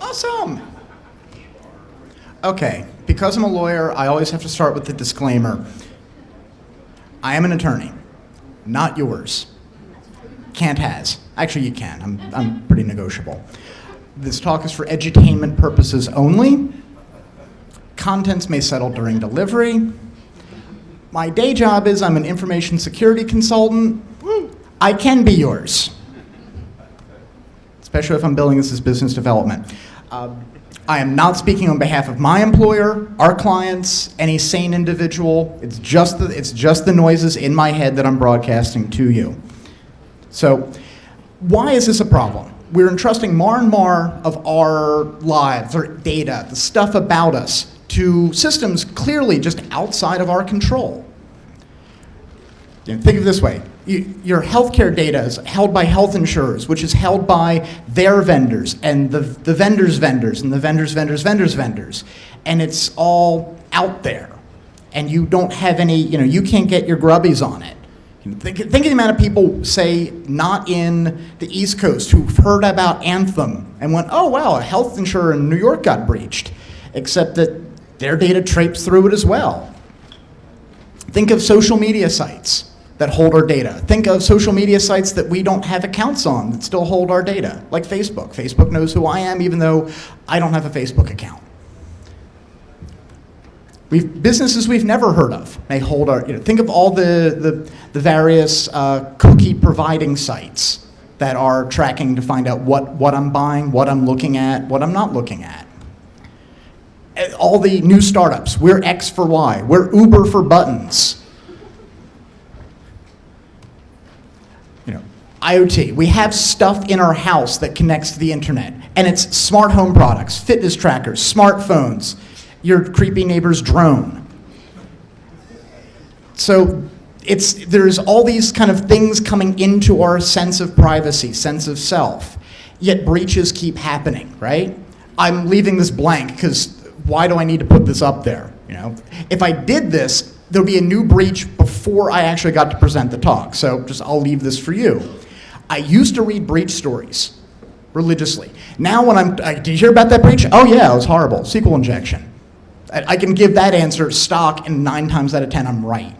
Awesome. Okay, because I'm a lawyer, I always have to start with the disclaimer. I am an attorney, not yours. Can't has. Actually, you can. I'm pretty negotiable. This talk is for edutainment purposes only. Contents may settle during delivery. My day job is I'm an information security consultant. I can be yours, especially if I'm billing this as business development. I am not speaking on behalf of my employer, our clients, any sane individual. It's just the noises in my head that I'm broadcasting to you. So why is this a problem? We're entrusting more and more of our lives, our data, the stuff about us, to systems clearly just outside of our control. Think of it this way. Your healthcare data is held by health insurers, which is held by their vendors, and the vendors' vendors, and the vendors' vendors' vendors' vendors. And it's all out there. And you don't have any, you can't get your grubbies on it. Think of the amount of people, say, not in the East Coast, who've heard about Anthem and went, oh, wow, a health insurer in New York got breached, except that their data traipsed through it as well. Think of social media sites that hold our data. Think of social media sites that we don't have accounts on that still hold our data, like Facebook. Facebook knows who I am even though I don't have a Facebook account. Businesses we've never heard of may hold our, think of all the various cookie providing sites that are tracking to find out what I'm buying, what I'm looking at, what I'm not looking at. All the new startups, we're X for Y, we're Uber for buttons. IoT, we have stuff in our house that connects to the internet, and it's smart home products, fitness trackers, smartphones, your creepy neighbor's drone. So there's all these kind of things coming into our sense of privacy, sense of self, yet breaches keep happening, right? I'm leaving this blank because why do I need to put this up there? If I did this, there'll be a new breach before I actually got to present the talk. So I'll leave this for you. I used to read breach stories religiously. Now when did you hear about that breach? Oh yeah, it was horrible. SQL injection. I can give that answer stock, and 9 times out of 10 I'm right.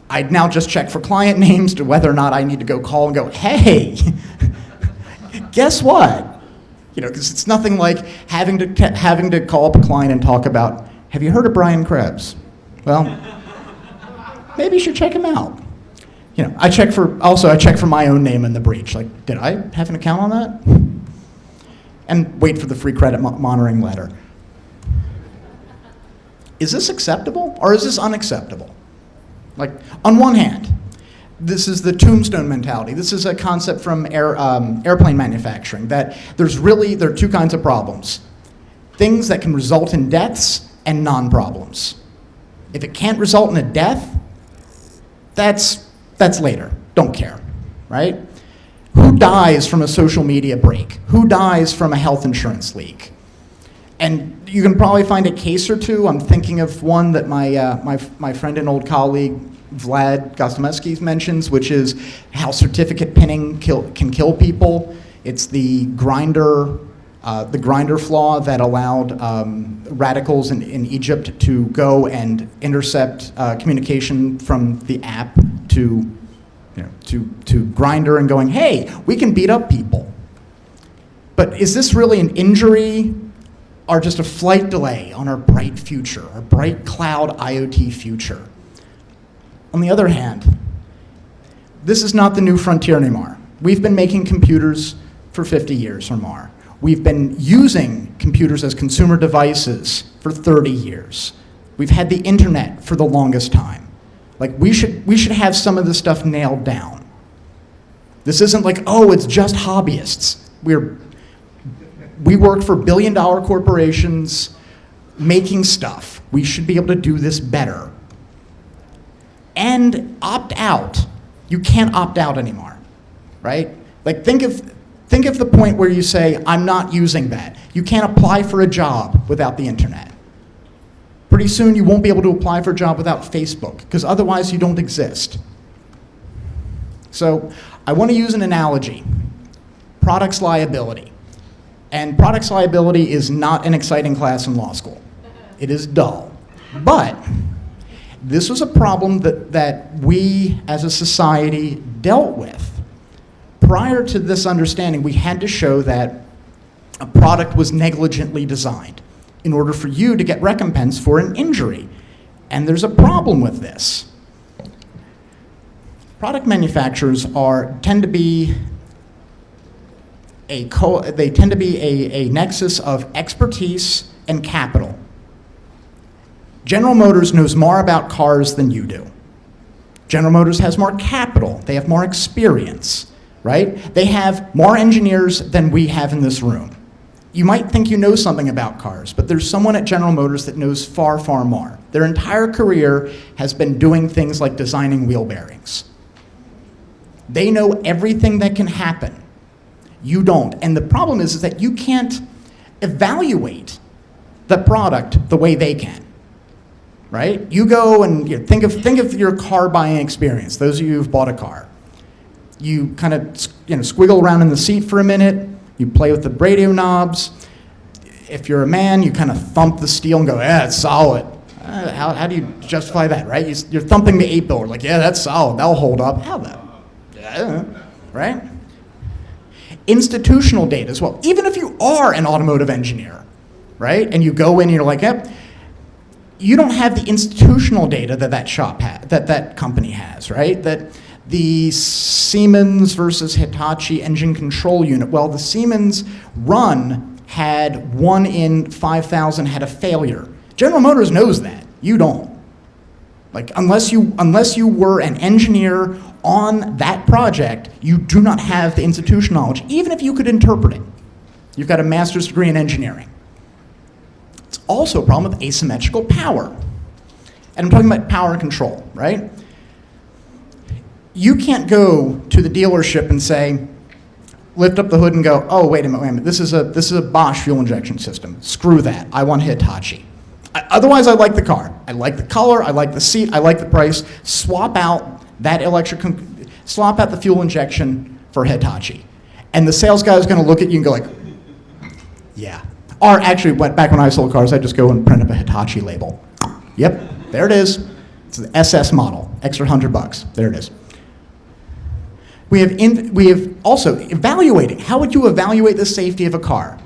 I'd now just check for client names to whether or not I need to go call and go, hey, guess what? Because it's nothing like having to call up a client and talk about, have you heard of Brian Krebs? Well, maybe you should check him out. I check for my own name in the breach. Like, did I have an account on that? And wait for the free credit monitoring letter. Is this acceptable or is this unacceptable? Like, on one hand, this is the tombstone mentality. This is a concept from airplane manufacturing, that there are 2 kinds of problems. Things that can result in deaths and non-problems. If it can't result in a death, that's later. Don't care, right? Who dies from a social media break? Who dies from a health insurance leak? And you can probably find a case or two. I'm thinking of one that my friend and old colleague Vlad Gostomevsky mentions, which is how certificate pinning can kill people. It's the grinder flaw that allowed radicals in Egypt to go and intercept communication from the app to Grindr and going, hey, we can beat up people. But is this really an injury or just a flight delay on our bright future, our bright cloud IoT future? On the other hand, this is not the new frontier anymore. We've been making computers for 50 years or more. We've been using computers as consumer devices for 30 years. We've had the internet for the longest time. Like, we should have some of this stuff nailed down. This isn't like, oh, it's just hobbyists. We work for billion-dollar corporations making stuff. We should be able to do this better. And opt out. You can't opt out anymore, right? Like, think of the point where you say, I'm not using that. You can't apply for a job without the internet. Pretty soon you won't be able to apply for a job without Facebook, because otherwise you don't exist. So I want to use an analogy. Products liability. And products liability is not an exciting class in law school. It is dull. But this was a problem that we as a society dealt with. Prior to this understanding, we had to show that a product was negligently designed in order for you to get recompense for an injury. And there's a problem with this. Product manufacturers tend to be a nexus of expertise and capital. General Motors knows more about cars than you do. General Motors has more capital. They have more experience, right? They have more engineers than we have in this room. You might think you know something about cars, but there's someone at General Motors that knows far, far more. Their entire career has been doing things like designing wheel bearings. They know everything that can happen. You don't. And the problem is that you can't evaluate the product the way they can, right? You go and think of your car buying experience, those of you who've bought a car. You kind of squiggle around in the seat for a minute, you play with the radio knobs. If you're a man, you kind of thump the steel and go, yeah, it's solid. How do you justify that, right? You're thumping the 8-biller, like, yeah, that's solid, that'll hold up. How that? Yeah, right? Institutional data as well. Even if you are an automotive engineer, right? And you go in and you're like, yep, you don't have the institutional data that shop that company has, right? That the Siemens versus Hitachi engine control unit. Well, the Siemens run had 1 in 5,000 had a failure. General Motors knows that. You don't. Like, unless you were an engineer on that project, you do not have the institutional knowledge, even if you could interpret it. You've got a master's degree in engineering. It's also a problem with asymmetrical power. And I'm talking about power and control, right? You can't go to the dealership and say, lift up the hood and go, oh, wait a minute, this is a Bosch fuel injection system. Screw that, I want Hitachi. Otherwise, I like the car. I like the color, I like the seat, I like the price. Swap out the fuel injection for Hitachi. And the sales guy is gonna look at you and go like, yeah. Or actually, back when I sold cars, I'd just go and print up a Hitachi label. Yep, there it is. It's the SS model, extra $100. There it is. We have also evaluating. How would you evaluate the safety of a car?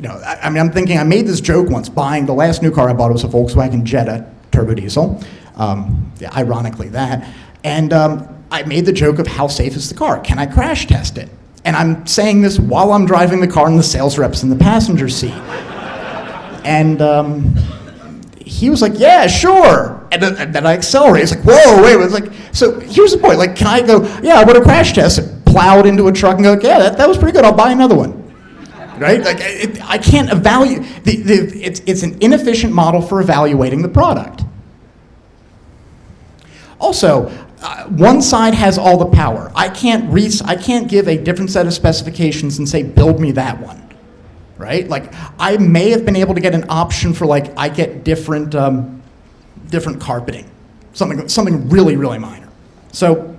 I'm thinking, I made this joke once buying the last new car I bought was a Volkswagen Jetta turbo diesel. Ironically that. And I made the joke of how safe is the car? Can I crash test it? And I'm saying this while I'm driving the car and the sales rep's in the passenger seat. And he was like, yeah, sure. And then I accelerate. It's like, whoa, wait. It's like, so here's the point. Like, can I go, yeah, I want to crash test it, plow it into a truck and go, yeah, that was pretty good. I'll buy another one. Right? Like, I can't evaluate. It's an inefficient model for evaluating the product. Also, one side has all the power. I can't give a different set of specifications and say, build me that one. Right? Like, I may have been able to get an option for, like, I get different carpeting, something really, really minor. So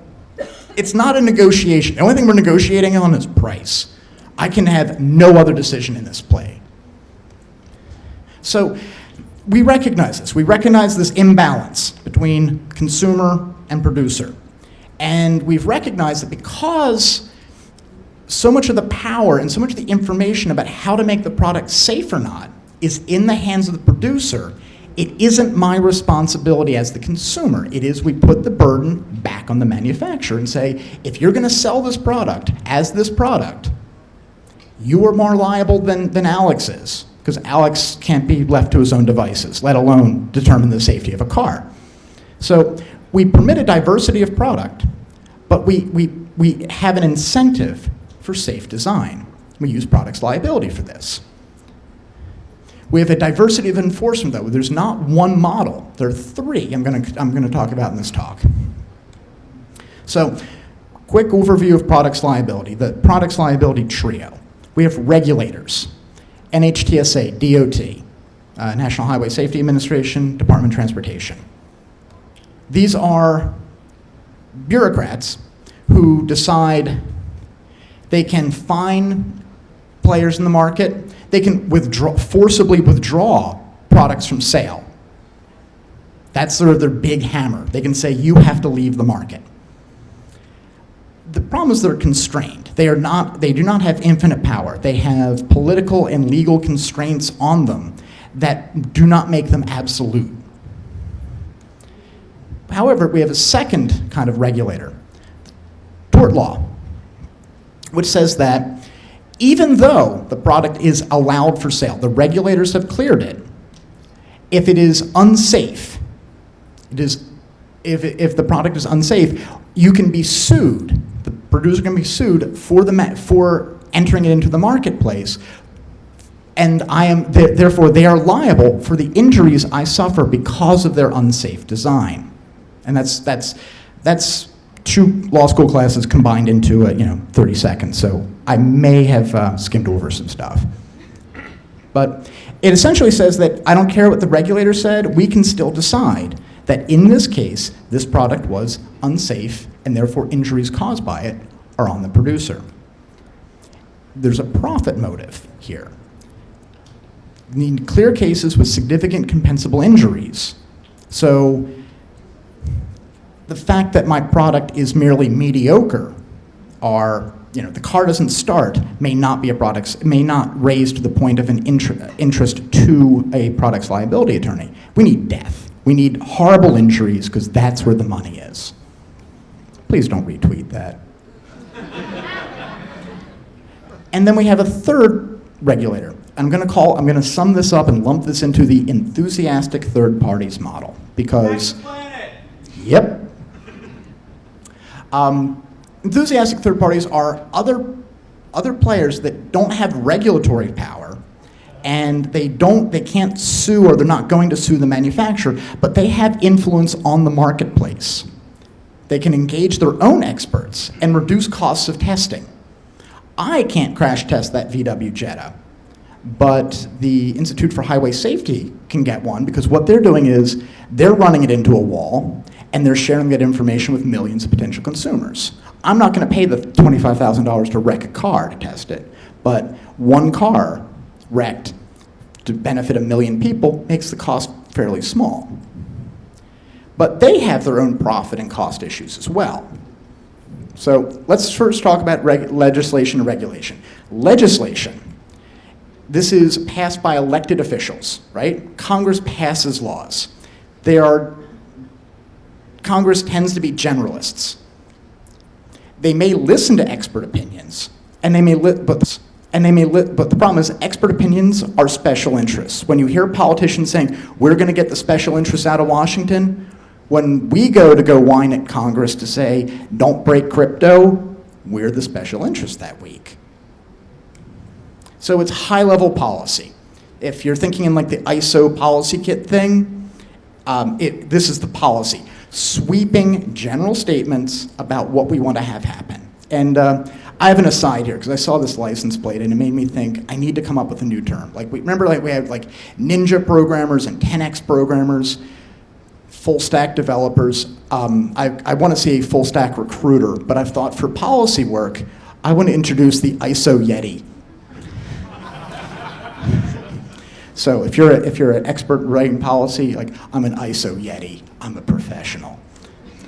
it's not a negotiation. The only thing we're negotiating on is price. I can have no other decision in this play. So we recognize this. We recognize this imbalance between consumer and producer. And we've recognized that because so much of the power and so much of the information about how to make the product safe or not is in the hands of the producer, it isn't my responsibility as the consumer. It is, we put the burden back on the manufacturer and say, if you're gonna sell this product as this product, you are more liable than Alex is, because Alex can't be left to his own devices, let alone determine the safety of a car. So we permit a diversity of product, but we have an incentive for safe design. We use products liability for this. We have a diversity of enforcement, though. There's not one model. There are 3 I'm gonna talk about in this talk. So, quick overview of products liability, the products liability trio. We have regulators, NHTSA, DOT, National Highway Safety Administration, Department of Transportation. These are bureaucrats who decide they can fine players in the market. They can forcibly withdraw products from sale. That's sort of their big hammer. They can say, you have to leave the market. The problem is they're constrained. They do not have infinite power. They have political and legal constraints on them that do not make them absolute. However, we have a second kind of regulator, tort law, which says that even though the product is allowed for sale, the regulators have cleared it, if it is unsafe, if the product is unsafe, you can be sued. The producer can be sued for entering it into the marketplace, and therefore they are liable for the injuries I suffer because of their unsafe design. And that's 2 law school classes combined into 30 seconds. So I may have skimmed over some stuff. But it essentially says that I don't care what the regulator said, we can still decide that in this case, this product was unsafe and therefore injuries caused by it are on the producer. There's a profit motive here. You need clear cases with significant compensable injuries. So the fact that my product is merely mediocre, or the car doesn't start, may not raise to the point of an interest to a product's liability attorney. We need death. We need horrible injuries because that's where the money is. Please don't retweet that. And then we have a third regulator. I'm going to sum this up and lump this into the enthusiastic third parties model because. Yep. Enthusiastic third parties are other players that don't have regulatory power, and they can't sue, or they're not going to sue the manufacturer, but they have influence on the marketplace. They can engage their own experts and reduce costs of testing. I can't crash test that VW Jetta, but the Institute for Highway Safety can get one, because what they're doing is they're running it into a wall and they're sharing that information with millions of potential consumers. I'm not going to pay the $25,000 to wreck a car to test it, but one car wrecked to benefit 1 million people makes the cost fairly small. But they have their own profit and cost issues as well. So let's first talk about legislation and regulation. Legislation. This is passed by elected officials, right? Congress passes laws. Congress tends to be generalists. They may listen to expert opinions, but the problem is expert opinions are special interests. When you hear politicians saying, we're going to get the special interests out of Washington, when we go whine at Congress to say, don't break crypto, we're the special interest that week. So it's high-level policy. If you're thinking in like the ISO policy kit thing, this is the policy. Sweeping general statements about what we want to have happen. And I have an aside here, because I saw this license plate and it made me think I need to come up with a new term. We had like ninja programmers and 10x programmers, full stack developers. I want to see a full stack recruiter, but I've thought for policy work, I want to introduce the ISO Yeti. So if you're an expert writing policy, like I'm an ISO Yeti, I'm a professional.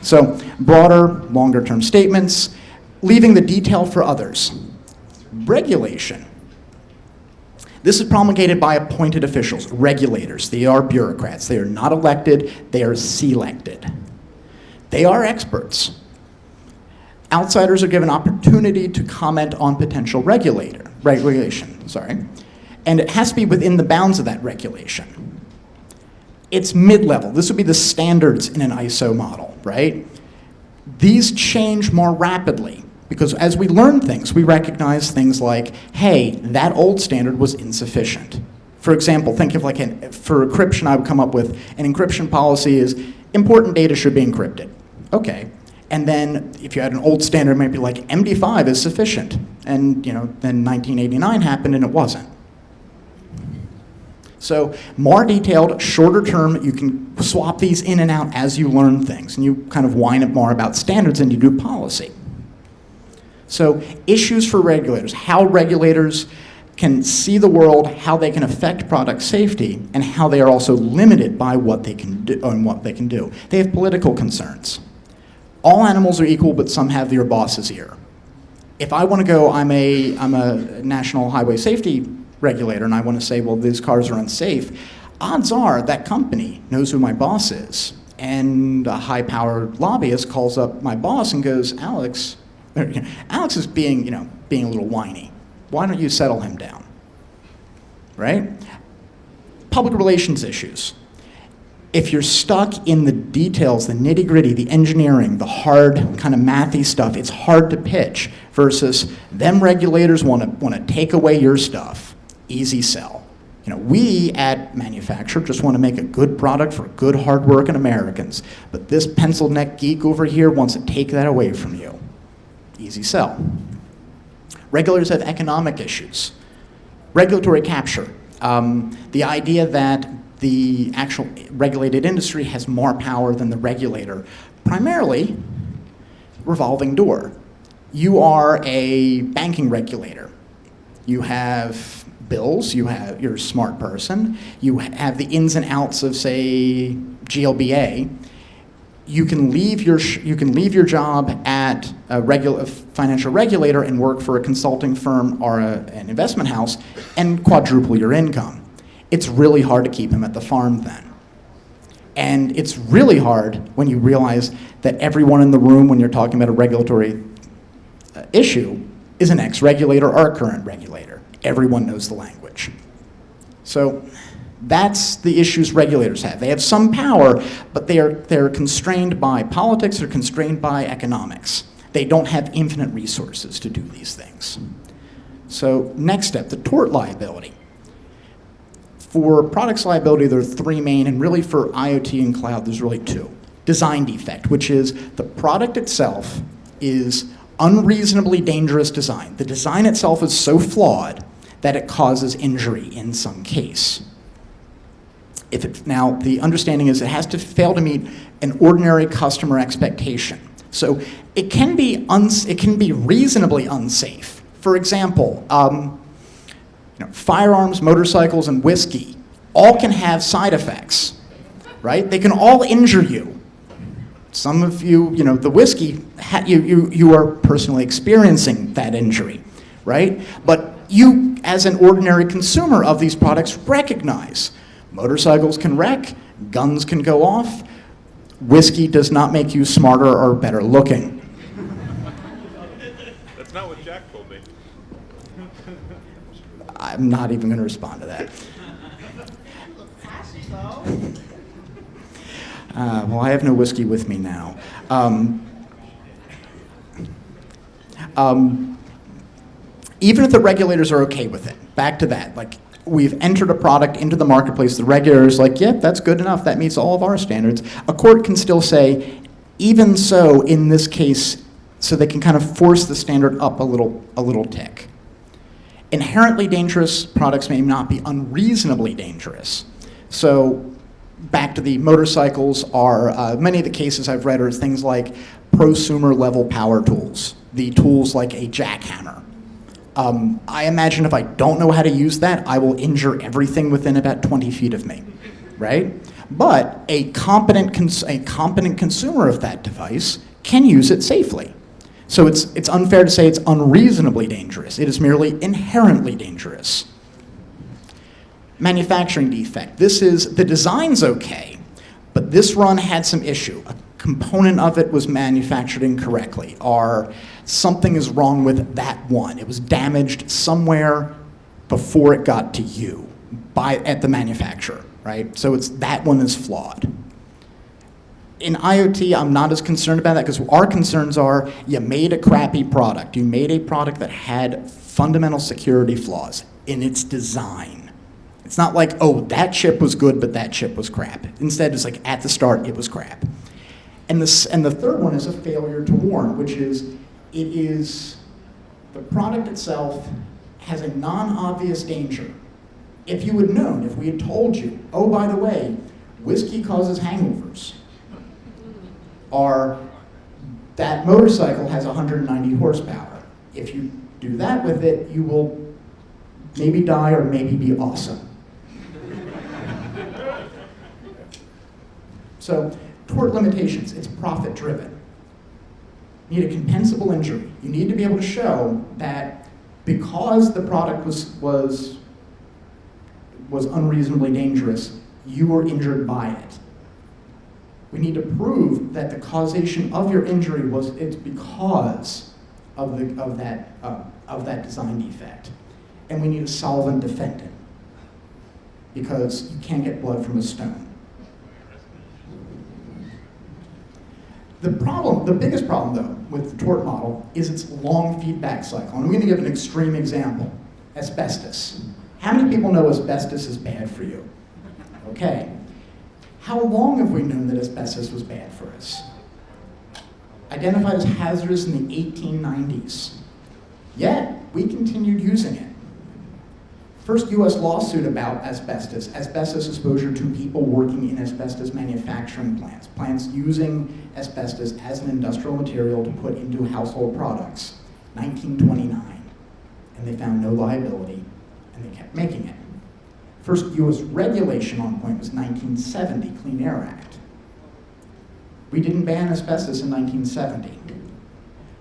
So broader, longer term statements, leaving the detail for others. Regulation. This is promulgated by appointed officials, regulators. They are bureaucrats. They are not elected, they are selected. They are experts. Outsiders are given opportunity to comment on potential regulation. And it has to be within the bounds of that regulation. It's mid-level. This would be the standards in an ISO model, right? These change more rapidly because as we learn things, we recognize things like, hey, that old standard was insufficient. For example, think of for encryption, I would come up with an encryption policy is important data should be encrypted. Okay. And then if you had an old standard, it might be like MD5 is sufficient. And then 1989 happened and it wasn't. So more detailed, shorter term, you can swap these in and out as you learn things, and you kind of whine up more about standards than you do policy. So issues for regulators, how regulators can see the world, how they can affect product safety, and how they are also limited by what they can do and what they can do. They have political concerns. All animals are equal, but some have your boss's ear. If I want to go, I'm a national highway safety regulator, and I want to say, well, these cars are unsafe, odds are that company knows who my boss is. And a high-powered lobbyist calls up my boss and goes, Alex is being a little whiny. Why don't you settle him down, right? Public relations issues. If you're stuck in the details, the nitty-gritty, the engineering, the hard kind of mathy stuff, it's hard to pitch versus them regulators want to take away your stuff. Easy sell. We at manufacturer just want to make a good product for good, hard-working Americans, but this pencil-neck geek over here wants to take that away from you. Easy sell. Regulators have economic issues. Regulatory capture. The idea that the actual regulated industry has more power than the regulator. Primarily, revolving door. You are a banking regulator. You have bills, you're a smart person, you have the ins and outs of, say, GLBA. You can leave your job at a financial regulator and work for a consulting firm or an investment house and quadruple your income. It's really hard to keep him at the farm then. And it's really hard when you realize that everyone in the room when you're talking about a regulatory issue is an ex-regulator or a current regulator. Everyone knows the language. So that's the issues regulators have. They have some power, but they're constrained by politics, they're constrained by economics. They don't have infinite resources to do these things. So next step, the tort liability. For products liability, there are three main, and really for IoT and cloud, there's really two. Design defect, which is the product itself is unreasonably dangerous design. The design itself is so flawed that it causes injury in some case. Now, the understanding is it has to fail to meet an ordinary customer expectation. So it can be reasonably unsafe. For example, firearms, motorcycles, and whiskey all can have side effects, right? They can all injure you. Some of you, the whiskey, you are personally experiencing that injury, right? But you, as an ordinary consumer of these products, recognize motorcycles can wreck, guns can go off, whiskey does not make you smarter or better looking. That's not what Jack told me. I'm not even going to respond to that. Well, I have no whiskey with me now. Even if the regulators are okay with it, back to that, like we've entered a product into the marketplace, the regulator's like, yep, that's good enough, that meets all of our standards. A court can still say, even so, in this case, so they can kind of force the standard up a little tick. Inherently dangerous products may not be unreasonably dangerous. So back to the motorcycles are, many of the cases I've read are things like prosumer level power tools, the tools like a jackhammer. I imagine if I don't know how to use that, I will injure everything within about 20 feet of me, right? But a competent consumer of that device can use it safely. So it's unfair to say it's unreasonably dangerous. It is merely inherently dangerous. Manufacturing defect. The design's okay, but this run had some issue. A component of it was manufactured incorrectly, or something is wrong with that one. It was damaged somewhere before it got to you at the manufacturer, right? So that one is flawed. In IoT, I'm not as concerned about that because our concerns are you made a crappy product. You made a product that had fundamental security flaws in its design. It's not like, oh, that chip was good, but that chip was crap. Instead, it's like at the start, it was crap. And the third one is a failure to warn, which is the product itself has a non-obvious danger. If you had known, if we had told you, oh, by the way, whiskey causes hangovers, or that motorcycle has 190 horsepower. If you do that with it, you will maybe die, or maybe be awesome. So, tort limitations, it's profit driven. You need a compensable injury. You need to be able to show that because the product was unreasonably dangerous, you were injured by it. We need to prove that the causation of your injury it's because of that design defect. And we need a solvent defendant, because you can't get blood from a stone. The biggest problem, though, with the tort model is its long feedback cycle. And I'm going to give an extreme example. Asbestos. How many people know asbestos is bad for you? Okay. How long have we known that asbestos was bad for us? Identified as hazardous in the 1890s. Yet, we continued using it. First US lawsuit about asbestos exposure to people working in asbestos manufacturing plants, plants using asbestos as an industrial material to put into household products, 1929. And they found no liability, and they kept making it. First US regulation on point was 1970, Clean Air Act. We didn't ban asbestos in 1970.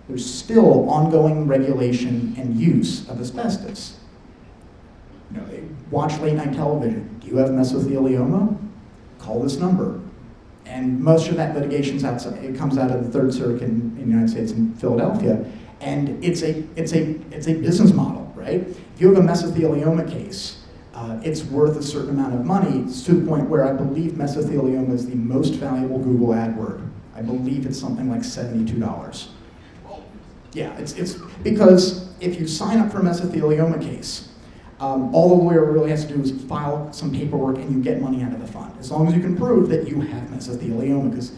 There's still ongoing regulation and use of asbestos. You know, watch late night television. Do you have mesothelioma? Call this number. And most of that litigation's outside. It comes out of the Third Circuit in the United States in Philadelphia, and it's a business model, right? If you have a mesothelioma case, it's worth a certain amount of money. It's to the point where I believe mesothelioma is the most valuable Google ad word. I believe it's something like $72. Yeah, it's because if you sign up for a mesothelioma case, all the lawyer really has to do is file some paperwork and you get money out of the fund, as long as you can prove that you have mesothelioma. Because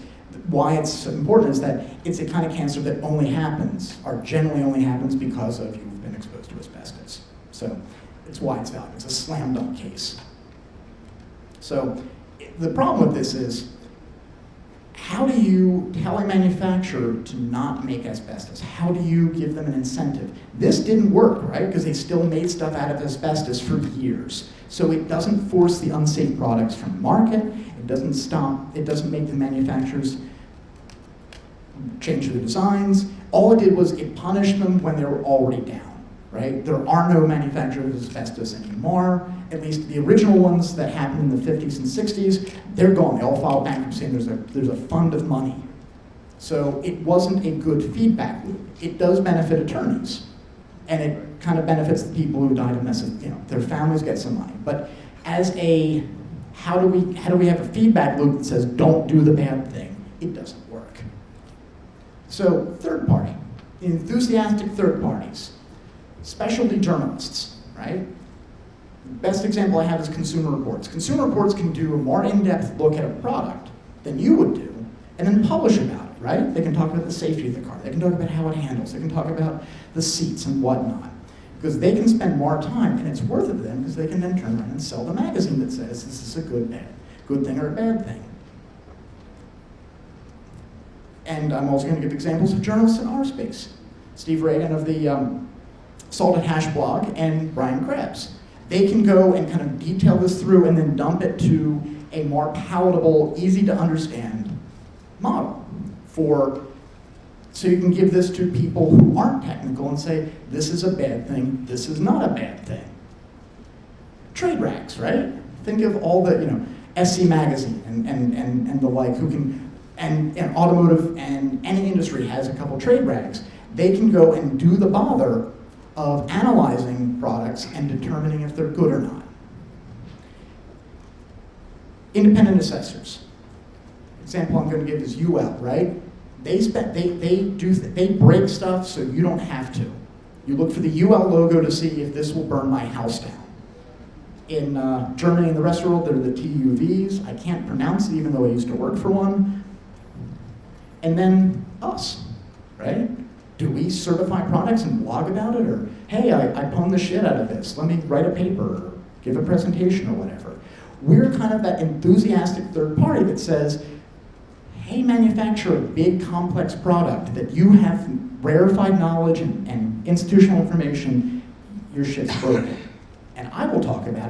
why it's so important is that it's a kind of cancer that only happens, or generally only happens, because of you've been exposed to asbestos. So it's why it's valuable. It's a slam dunk case. So the problem with this is, how do you tell a manufacturer to not make asbestos? How do you give them an incentive? This didn't work, right? Because they still made stuff out of asbestos for years. So it doesn't force the unsafe products from market. It doesn't make the manufacturers change their designs. All it did was it punished them when they were already down, right? There are no manufacturers of asbestos anymore. At least the original ones that happened in the 50s and 60s, they're gone. They all filed bankruptcy, and there's a fund of money. So it wasn't a good feedback loop. It does benefit attorneys, and it kind of benefits the people who died of mesothelioma. Their families get some money. But as a, how do we have a feedback loop that says don't do the bad thing? It doesn't work. So third party, enthusiastic third parties, specialty journalists, right? Best example I have is Consumer Reports. Consumer Reports can do a more in-depth look at a product than you would do, and then publish about it, right? They can talk about the safety of the car. They can talk about how it handles. They can talk about the seats and whatnot. Because they can spend more time, and it's worth it to them, because they can then turn around and sell the magazine that says this is a good thing or a bad thing. And I'm also going to give examples of journalists in our space. Steve Reagan of the Salted Hash blog, and Brian Krebs. They can go and kind of detail this through and then dump it to a more palatable, easy to understand model so you can give this to people who aren't technical and say, this is a bad thing, this is not a bad thing. Trade rags, right? Think of all the, SC Magazine and the like, who can, and automotive and any industry has a couple trade rags. They can go and do the bother of analyzing products and determining if they're good or not. Independent assessors. Example I'm going to give is UL, right? They break stuff so you don't have to. You look for the UL logo to see if this will burn my house down. In Germany and the rest of the world, they're the TUVs. I can't pronounce it even though I used to work for one. And then us, right? Do we certify products and blog about it? Or, hey, I pwned the shit out of this. Let me write a paper or give a presentation or whatever. We're kind of that enthusiastic third party that says, hey, manufacturer a big complex product that you have rarefied knowledge and institutional information, your shit's broken.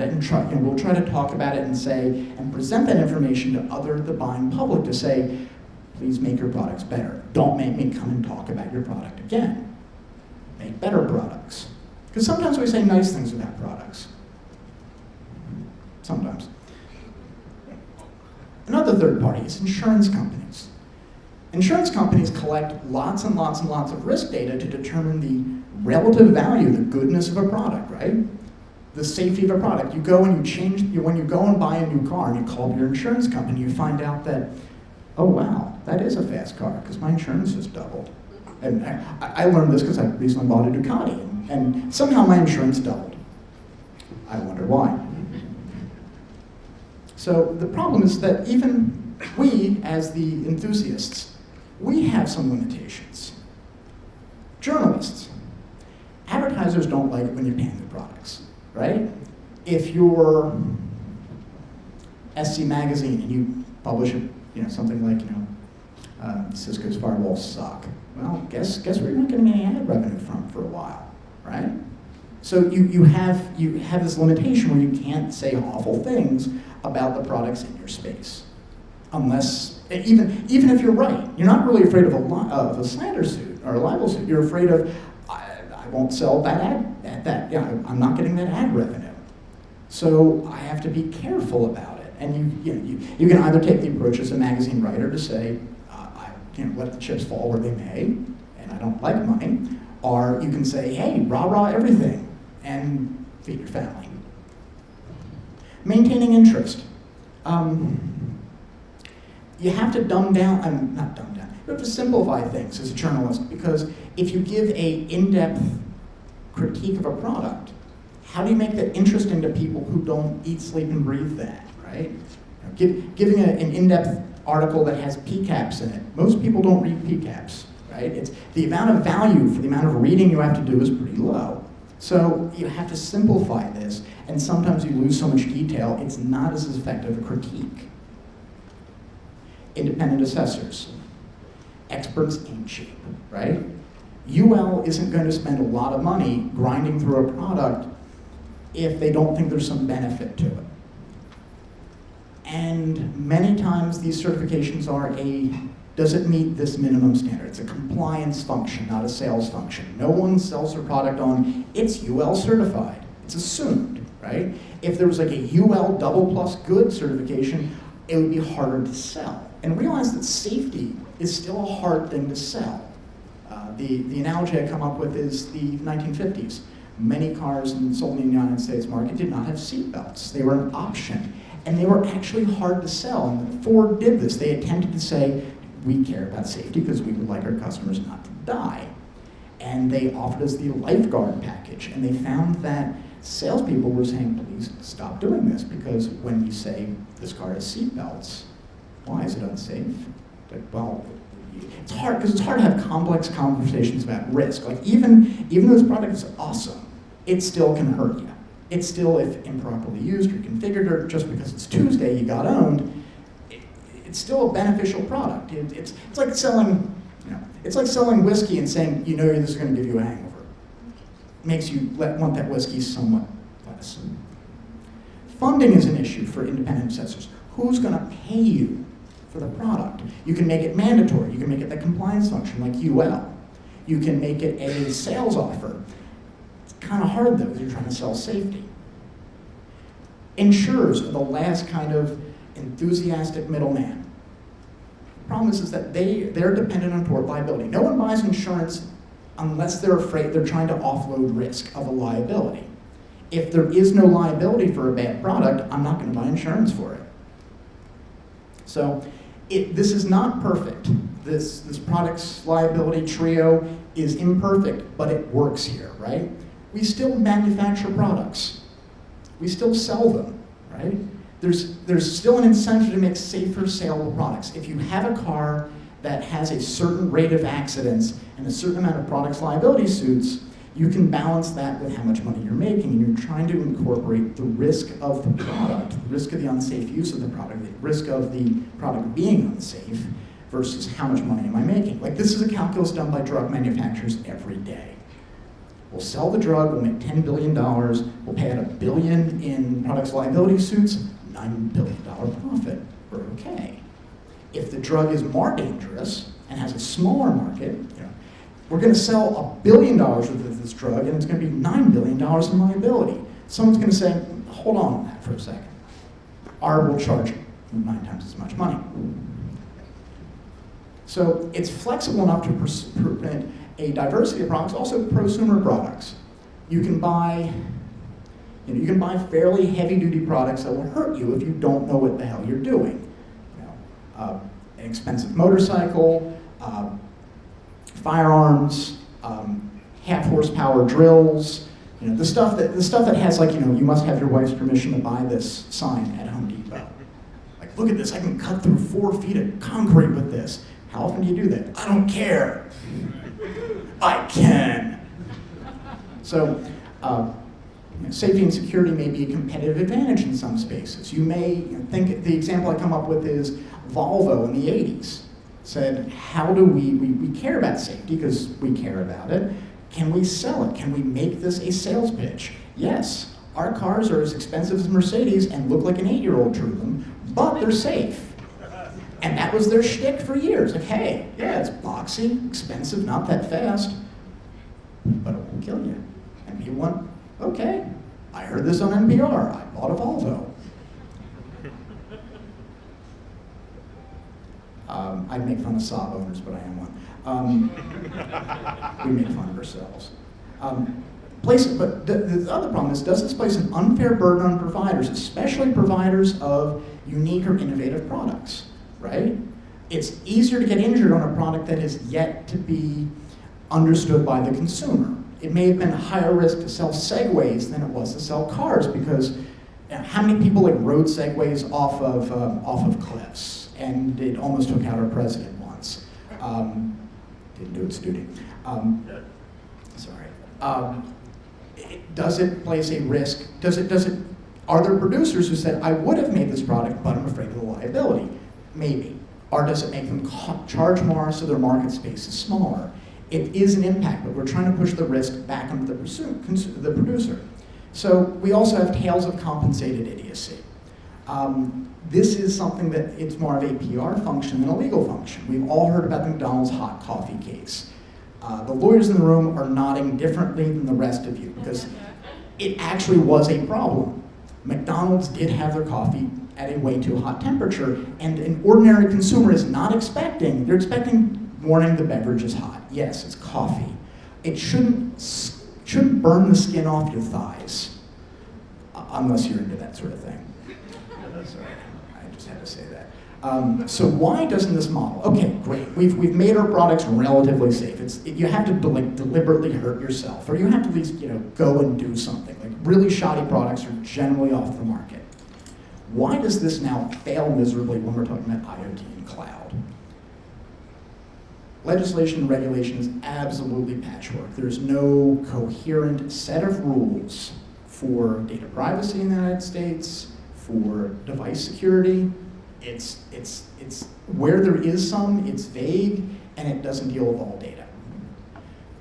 about it, and we'll try to talk about it and say, and present that information to the buying public to say, please make your products better. Don't make me come and talk about your product again. Make better products. Because sometimes we say nice things about products. Sometimes. Another third party is insurance companies. Insurance companies collect lots and lots and lots of risk data to determine the relative value, the goodness of a product, right? The safety of a product. You go and when you go and buy a new car and you call your insurance company, you find out that, oh wow, that is a fast car because my insurance has doubled. And I learned this because I recently bought a Ducati and somehow my insurance doubled. I wonder why. So the problem is that even we, as the enthusiasts, we have some limitations. Journalists. Advertisers don't like it when you pan the products, right? If you're SC Magazine and you publish something like Cisco's firewalls suck, well, guess where you're not getting any ad revenue from for a while, right? So you have this limitation where you can't say awful things about the products in your space, unless even if you're right, you're not really afraid of a slander suit or a libel suit. You're afraid of I won't sell that ad. I'm not getting that ad revenue. So I have to be careful about it. And you can either take the approach as a magazine writer to say let the chips fall where they may, and I don't like money, or you can say, hey, rah everything, and feed your family. Maintaining interest. You have to not dumb down, you have to simplify things as a journalist, because if you give an in-depth critique of a product, how do you make that interesting to people who don't eat, sleep, and breathe that, right? Giving an in-depth article that has PCAPs in it, most people don't read PCAPs, right? It's the amount of value for the amount of reading you have to do is pretty low. So you have to simplify this, and sometimes you lose so much detail, it's not as effective a critique. Independent assessors. Experts ain't cheap, right? UL isn't going to spend a lot of money grinding through a product if they don't think there's some benefit to it. And many times these certifications are does it meet this minimum standard? It's a compliance function, not a sales function. No one sells their product on, it's UL certified. It's assumed, right? If there was like a UL double plus good certification, it would be harder to sell. And realize that safety is still a hard thing to sell. The analogy I come up with is the 1950s. Many cars sold in the United States market did not have seat belts. They were an option. And they were actually hard to sell. And Ford did this. They attempted to say, we care about safety because we would like our customers not to die. And they offered us the lifeguard package. And they found that salespeople were saying, please stop doing this, because when you say this car has seat belts, why is it unsafe? Like, well, it's hard, because it's hard to have complex conversations about risk. Like even though this product is awesome, it still can hurt you. It's still, if improperly used or configured, or just because it's Tuesday you got owned, it's still a beneficial product. It's like selling, it's like selling whiskey and saying, this is going to give you a hangover. It makes you want that whiskey somewhat less. Funding is an issue for independent assessors. Who's going to pay you for the product? You can make it mandatory. You can make it the compliance function like UL. You can make it a sales offer. Kind of hard though, because you're trying to sell safety. Insurers are the last kind of enthusiastic middleman. The problem is that they're dependent on tort liability. No one buys insurance unless they're afraid they're trying to offload risk of a liability. If there is no liability for a bad product, I'm not going to buy insurance for it. So this is not perfect. This product's liability trio is imperfect, but it works here, right? We still manufacture products. We still sell them, right? There's still an incentive to make safer, saleable products. If you have a car that has a certain rate of accidents and a certain amount of products liability suits, you can balance that with how much money you're making, and you're trying to incorporate the risk of the product, the risk of the unsafe use of the product, the risk of the product being unsafe, versus how much money am I making. Like, this is a calculus done by drug manufacturers every day. We'll sell the drug, we'll make $10 billion, we'll pay out $1 billion in products liability suits, $9 billion profit. We're okay. If the drug is more dangerous and has a smaller market, we're going to sell $1 billion worth of this drug, and it's going to be $9 billion in liability. Someone's going to say, hold on that for a second. R will charge 9 times as much money. So it's flexible enough to prevent a diversity of products, also prosumer products. You can buy fairly heavy-duty products that will hurt you if you don't know what the hell you're doing. An expensive motorcycle, firearms, half-horsepower drills. The stuff that has you must have your wife's permission to buy this sign at Home Depot. Like, look at this, I can cut through 4 feet of concrete with this. How often do you do that? I don't care. I can. So, safety and security may be a competitive advantage in some spaces. You may think, the example I come up with is Volvo in the 80s. Said, how do we care about safety because we care about it. Can we sell it? Can we make this a sales pitch? Yes, our cars are as expensive as Mercedes and look like an 8-year-old drew them, but they're safe. And that was their shtick for years. Like, hey, yeah, it's boxy, expensive, not that fast, but it won't kill you. And people went, okay, I heard this on NPR, I bought a Volvo. I'd make fun of Saab owners, but I am one. We make fun of ourselves. But the other problem is, does this place an unfair burden on providers, especially providers of unique or innovative products, right? It's easier to get injured on a product that is yet to be understood by the consumer. It may have been higher risk to sell Segways than it was to sell cars, because how many people rode Segways off of cliffs? And it almost took out our president once. Didn't do it, Studi. Sorry. Does it place a risk? Are there producers who said, I would have made this product, but I'm afraid of the liability? Maybe. Or does it make them charge more so their market space is smaller? It is an impact, but we're trying to push the risk back onto the producer. So we also have tales of compensated idiocy. This is something that it's more of a PR function than a legal function. We've all heard about the McDonald's hot coffee case. The lawyers in the room are nodding differently than the rest of you, because it actually was a problem. McDonald's did have their coffee at a way too hot temperature, and an ordinary consumer is not expecting, they're expecting, warning, the beverage is hot. Yes, it's coffee. It shouldn't burn the skin off your thighs, unless you're into that sort of thing. Sorry, I just had to say that. So why doesn't this model? Okay, great. We've made our products relatively safe. You have to deliberately hurt yourself, or you have to at least go and do something. Like, really shoddy products are generally off the market. Why does this now fail miserably when we're talking about IoT and cloud? Legislation and regulation is absolutely patchwork. There's no coherent set of rules for data privacy in the United States, for device security. It's where there is some, it's vague, and it doesn't deal with all data.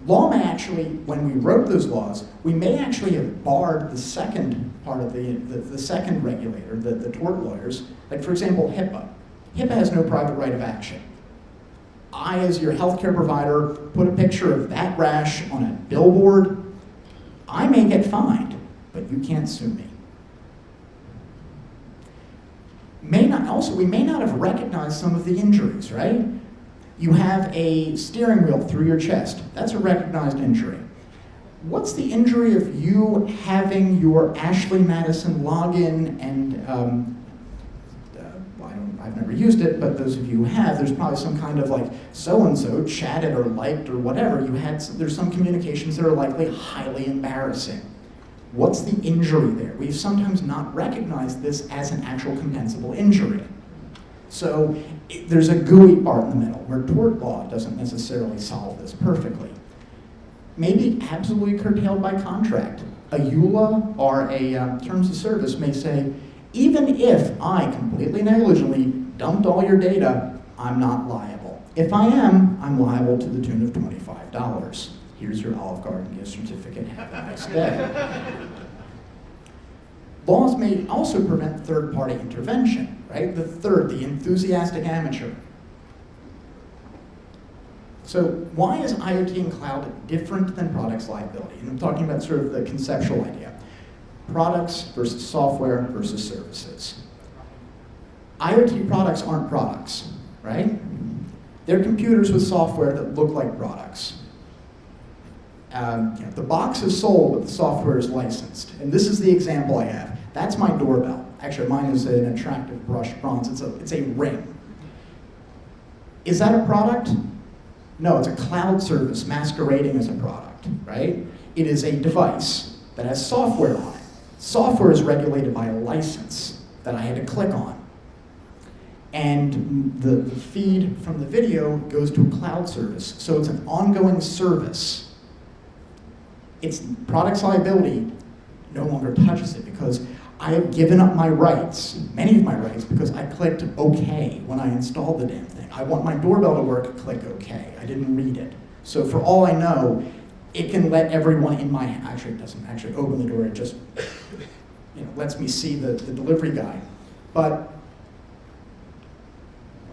Law may actually, when we wrote those laws, we may actually have barred the second part of the second regulator, the tort lawyers. Like, for example, HIPAA. HIPAA has no private right of action. I, as your healthcare provider, put a picture of that rash on a billboard. I may get fined, but you can't sue me. We may not have recognized some of the injuries, right? You have a steering wheel through your chest. That's a recognized injury. What's the injury of you having your Ashley Madison login and, I've never used it, but those of you who have, there's probably some kind of so-and-so chatted or liked or whatever. There's some communications that are likely highly embarrassing. What's the injury there? We've sometimes not recognized this as an actual compensable injury. So there's a gooey part in the middle where tort law doesn't necessarily solve this perfectly. Maybe absolutely curtailed by contract. A EULA or a terms of service may say, even if I completely negligently dumped all your data, I'm not liable. If I am, I'm liable to the tune of $25. Here's your Olive Garden gift certificate. Have a nice day. Laws may also prevent third-party intervention, right? The enthusiastic amateur. So why is IoT and cloud different than products liability? And I'm talking about sort of the conceptual idea. Products versus software versus services. IoT products aren't products, right? They're computers with software that look like products. The box is sold, but the software is licensed. And this is the example I have. That's my doorbell. Actually, mine is an attractive brushed bronze. It's a ring. Is that a product? No, it's a cloud service masquerading as a product, right? It is a device that has software on it. Software is regulated by a license that I had to click on. And the feed from the video goes to a cloud service. So it's an ongoing service. It's products liability no longer touches it because I have given up my rights, many of my rights, because I clicked OK when I installed the damn thing. I want my doorbell to work, click OK. I didn't read it. So for all I know, it can let everyone in my, actually it doesn't actually open the door, it just lets me see the delivery guy. But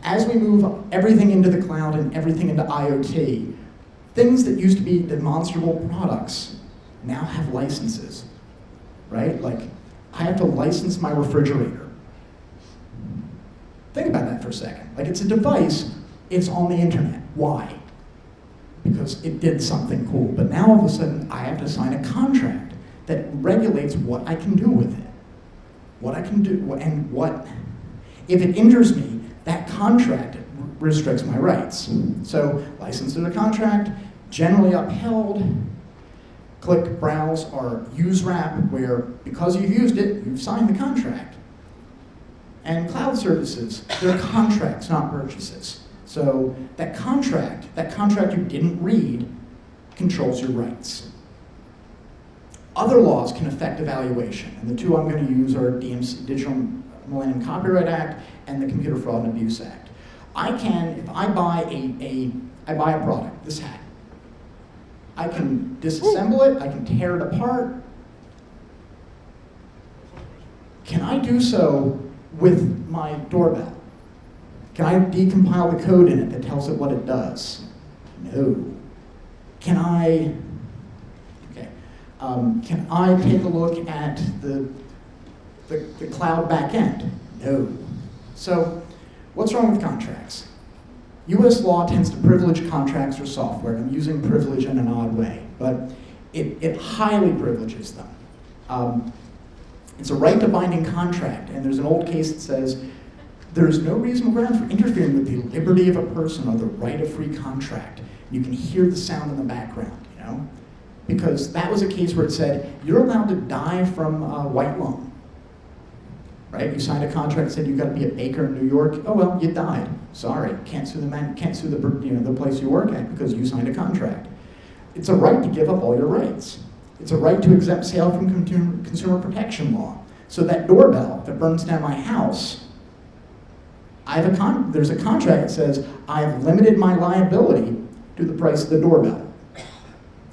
as we move everything into the cloud and everything into IoT, things that used to be demonstrable products now have licenses, right? Like, I have to license my refrigerator. Think about that for a second. Like, it's a device, it's on the internet. Why? Because it did something cool. But now all of a sudden, I have to sign a contract that regulates what I can do with it. What I can do, and what, if it injures me, that contract restricts my rights. So, license to the contract, generally upheld. Click, browse, or use wrap, where because you've used it, you've signed the contract. And cloud services, they're contracts, not purchases. So that contract you didn't read, controls your rights. Other laws can affect evaluation, and the two I'm going to use are DMC, Digital Millennium Copyright Act, and the Computer Fraud and Abuse Act. I can, if I buy a product, this hat, I can disassemble it, I can tear it apart. Can I do so with my doorbell? Can I decompile the code in it that tells it what it does? No. Can I take a look at the cloud backend? No. So, what's wrong with contracts? US law tends to privilege contracts or software. I'm using privilege in an odd way, but it highly privileges them. It's a right to binding contract, and there's an old case that says there's no reasonable ground for interfering with the liberty of a person or the right of free contract. You can hear the sound in the background, because that was a case where it said you're allowed to die from white lung. Right? You signed a contract that said you've got to be a baker in New York. Oh well, you died. Sorry, can't sue the man, can't sue the place you work at because you signed a contract. It's a right to give up all your rights. It's a right to exempt sale from consumer protection law. So that doorbell that burns down my house, there's a contract that says I've limited my liability to the price of the doorbell.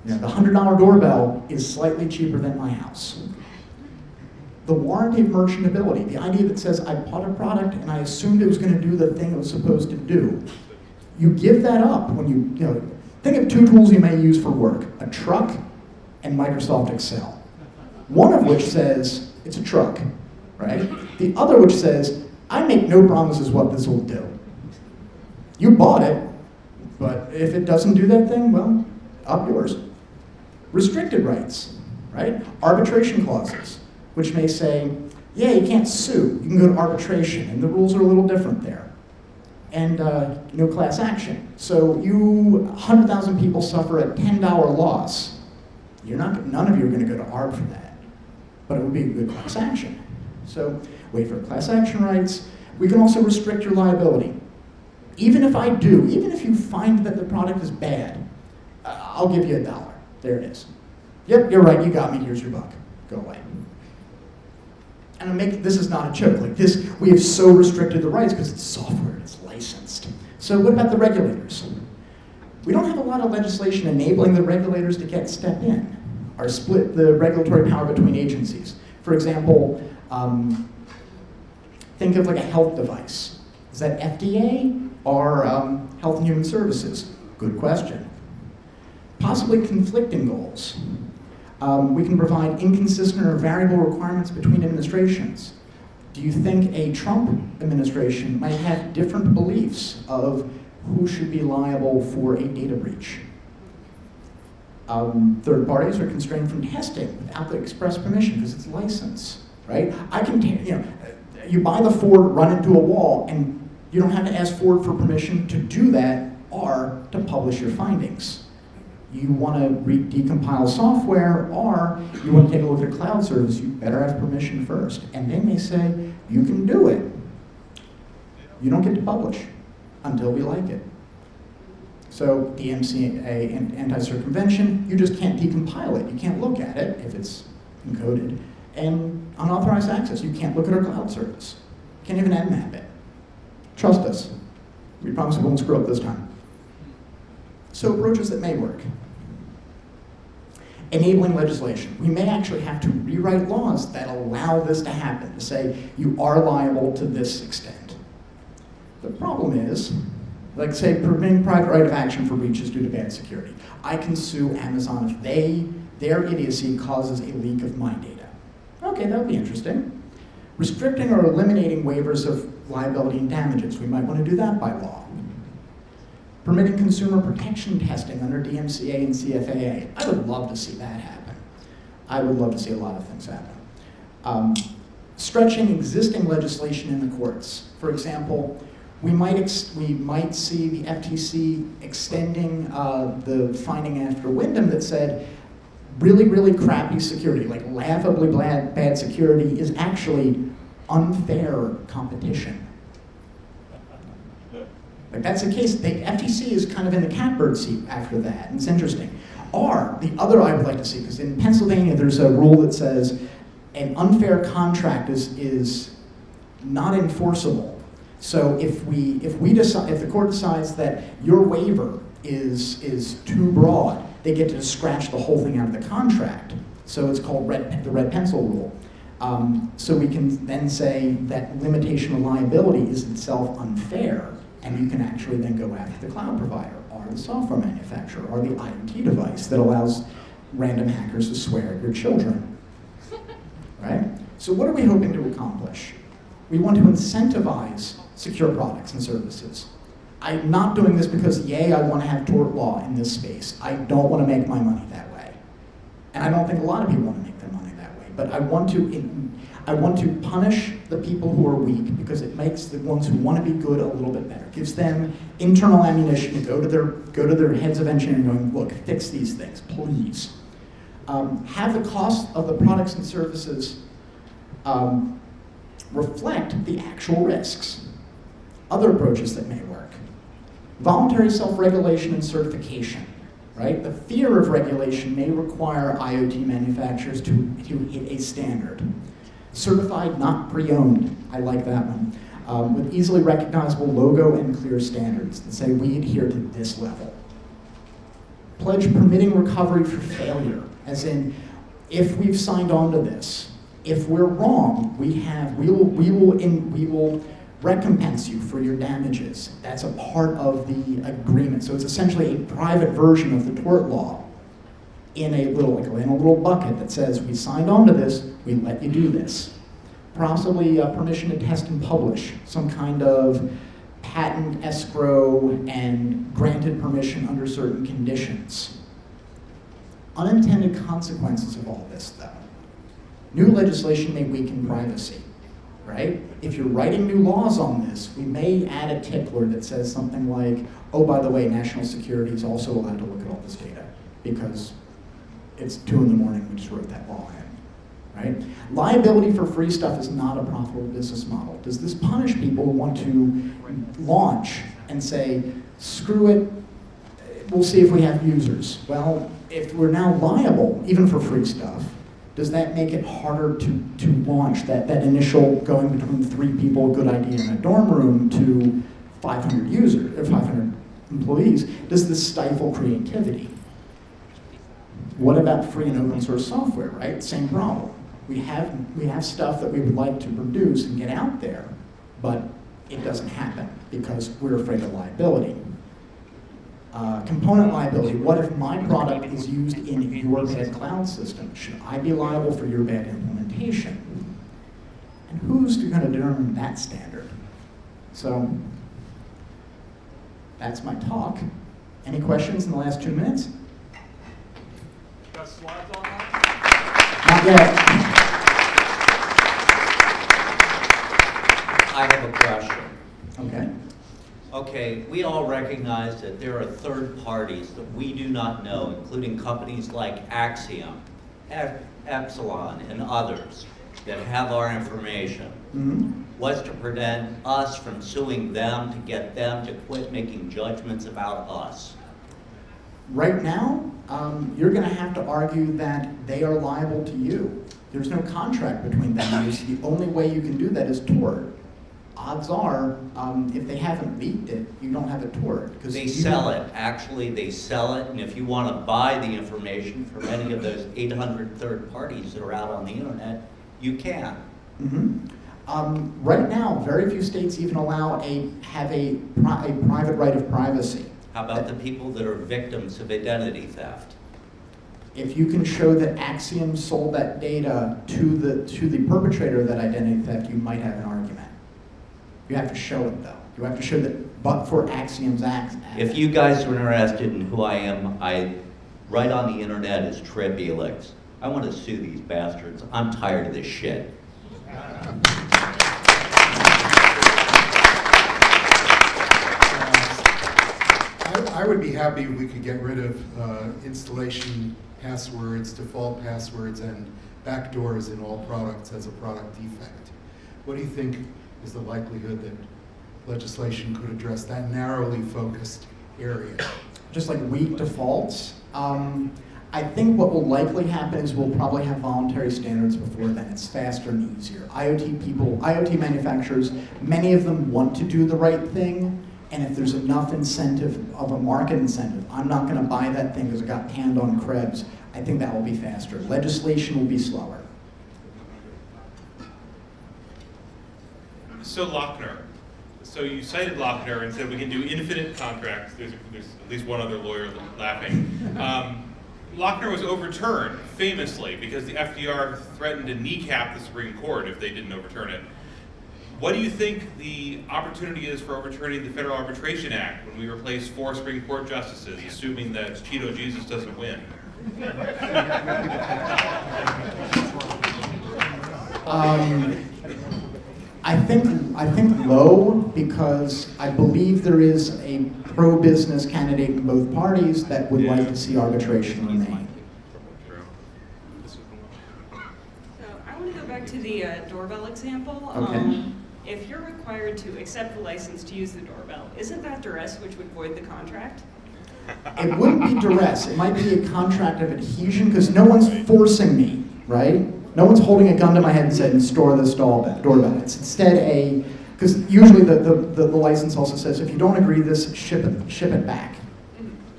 The $100 doorbell is slightly cheaper than my house. The warranty of merchantability, the idea that says I bought a product and I assumed it was going to do the thing it was supposed to do. You give that up when you think of two tools you may use for work, a truck and Microsoft Excel. One of which says it's a truck, right? The other which says, I make no promises what this will do. You bought it, but if it doesn't do that thing, well, up yours. Restricted rights, right? Arbitration clauses, which may say, yeah, you can't sue, you can go to arbitration, and the rules are a little different there. And no class action. So 100,000 people suffer a $10 loss. None of you are going to go to ARB for that, but it would be a good class action. So wait for class action rights. We can also restrict your liability. Even if you find that the product is bad, I'll give you $1. There it is. Yep, you're right, you got me, here's your buck. Go away. And this is not a joke. Like this, we have so restricted the rights because it's software, it's licensed. So what about the regulators? We don't have a lot of legislation enabling the regulators to step in or split the regulatory power between agencies. For example, think of like a health device. Is that FDA or Health and Human Services? Good question. Possibly conflicting goals. We can provide inconsistent or variable requirements between administrations. Do you think a Trump administration might have different beliefs of who should be liable for a data breach? Third parties are constrained from testing without the express permission because it's license, right? You buy the Ford, run into a wall, and you don't have to ask Ford for permission to do that or to publish your findings. You want to decompile software or you want to take a look at a cloud service, you better have permission first. And they may say, you can do it. You don't get to publish until we like it. So DMCA and anti-circumvention, you just can't decompile it. You can't look at it if it's encoded. And unauthorized access, you can't look at our cloud service. Can't even nmap it. Trust us. We promise we won't screw up this time. So approaches that may work. Enabling legislation. We may actually have to rewrite laws that allow this to happen, to say you are liable to this extent. The problem is, like say, permitting private right of action for breaches due to bad security. I can sue Amazon if their idiocy causes a leak of my data. Okay, that would be interesting. Restricting or eliminating waivers of liability and damages. We might want to do that by law. Permitting consumer protection testing under DMCA and CFAA. I would love to see that happen. I would love to see a lot of things happen. Stretching existing legislation in the courts. For example, we might see the FTC extending the finding after Wyndham that said really, really crappy security, like laughably bad security, is actually unfair competition. Like that's the case. The FTC is kind of in the catbird seat after that, and it's interesting. Or the other I would like to see, because in Pennsylvania there's a rule that says an unfair contract is not enforceable. So if the court decides that your waiver is too broad, they get to scratch the whole thing out of the contract. So it's called the red pencil rule. So we can then say that limitation of liability is itself unfair, and you can actually then go after the cloud provider or the software manufacturer or the IoT device that allows random hackers to swear at your children, right? So what are we hoping to accomplish? We want to incentivize secure products and services. I'm not doing this because, yay, I want to have tort law in this space. I don't want to make my money that way. And I don't think a lot of people want to make their money that way. But I want to punish the people who are weak because it makes the ones who want to be good a little bit better. It gives them internal ammunition to go to their heads of engineering going, look, fix these things, please. Have the cost of the products and services reflect the actual risks. Other approaches that may work. Voluntary self-regulation and certification, right? The fear of regulation may require IoT manufacturers to hit a standard. Certified, not pre-owned, I like that one. With easily recognizable logo and clear standards that say we adhere to this level. Pledge permitting recovery for failure, as in, if we've signed on to this, if we're wrong, we will recompense you for your damages. That's a part of the agreement. So it's essentially a private version of the tort law in a little bucket that says we signed on to this, we let you do this. Possibly permission to test and publish, some kind of patent escrow and granted permission under certain conditions. Unintended consequences of all this, though. New legislation may weaken privacy, right? If you're writing new laws on this, we may add a tickler that says something like, oh, by the way, national security is also allowed to look at all this data because it's 2 in the morning, we just wrote that law in, right? Liability for free stuff is not a profitable business model. Does this punish people who want to launch and say, screw it, we'll see if we have users? Well, if we're now liable, even for free stuff, does that make it harder to launch that initial going between 3 people, good idea in a dorm room, to 500 users, or 500 employees, does this stifle creativity? What about free and open source software, right? Same problem. We have stuff that we would like to produce and get out there, but it doesn't happen because we're afraid of liability. Component liability, what if my product is used in your bad cloud system? Should I be liable for your bad implementation? And who's going to determine that standard? So that's my talk. Any questions in the last 2 minutes? Got slides on that? Not yet. I have a question. Okay. Okay, we all recognize that there are third parties that we do not know, including companies like Axiom, Epsilon, and others that have our information. What's to prevent us from suing them to get them to quit making judgments about us? Right now, you're going to have to argue that they are liable to you. There's no contract between them and you. The only way you can do that is tort. Odds are, if they haven't leaked it, you don't have a tort. They sell it. Actually, they sell it, and if you want to buy the information from any of those 800 third parties that are out on the internet, you can. Right now, very few states even allow have a private right of privacy. How about the people that are victims of identity theft? If you can show that Axiom sold that data to the perpetrator of that identity theft, you might have an argument. You have to show it though. You have to show that, but for Axiom's act. If you guys are interested in who I am, I write on the internet as Trip Elix. I want to sue these bastards. I'm tired of this shit. I would be happy if we could get rid of installation passwords, default passwords, and backdoors in all products as a product defect. What do you think is the likelihood that legislation could address that narrowly focused area? Just like weak defaults. I think what will likely happen is we'll probably have voluntary standards before then. It's faster and easier. IoT manufacturers, many of them want to do the right thing, and if there's enough incentive of a market incentive, I'm not going to buy that thing because it got panned on Krebs, I think that will be faster. Legislation will be slower. So Lochner. So you cited Lochner and said we can do infinite contracts. There's at least one other lawyer laughing. Lochner was overturned famously because the FDR threatened to kneecap the Supreme Court if they didn't overturn it. What do you think the opportunity is for overturning the Federal Arbitration Act when we replace 4 Supreme Court justices, assuming that Cheeto Jesus doesn't win? I think low, because I believe there is a pro-business candidate in both parties that would like to see arbitration remain. So I want to go back to the doorbell example. Okay. If you're required to accept the license to use the doorbell, isn't that duress which would void the contract? It wouldn't be duress. It might be a contract of adhesion because no one's forcing me, right? No one's holding a gun to my head and saying, store this doorbell. It's instead because usually the license also says, if you don't agree to this, ship it back.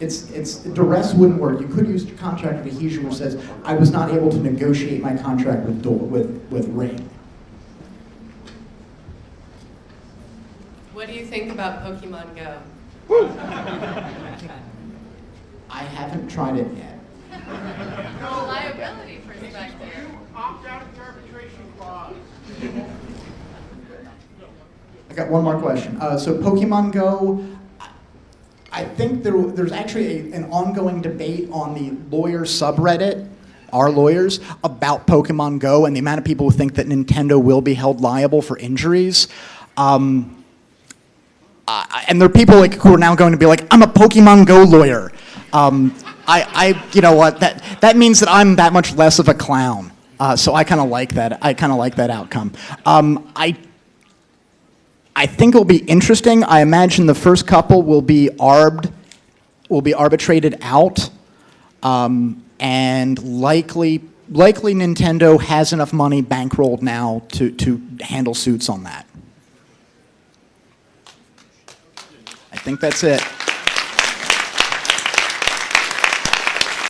Duress wouldn't work. You could use contract of adhesion which says, I was not able to negotiate my contract with Ring. What do you think about Pokemon Go? I haven't tried it yet. From a liability perspective. Opt out of the arbitration clause. I got one more question. So Pokemon Go, I think there's actually an ongoing debate on the lawyer subreddit, our lawyers, about Pokemon Go and the amount of people who think that Nintendo will be held liable for injuries. And there are people who are now going to be like, I'm a Pokemon Go lawyer. You know what? That means that I'm that much less of a clown. So I kind of like that. I kind of like that outcome. I think it'll be interesting. I imagine the first couple will be arbitrated out, and likely Nintendo has enough money bankrolled now to handle suits on that. I think that's it.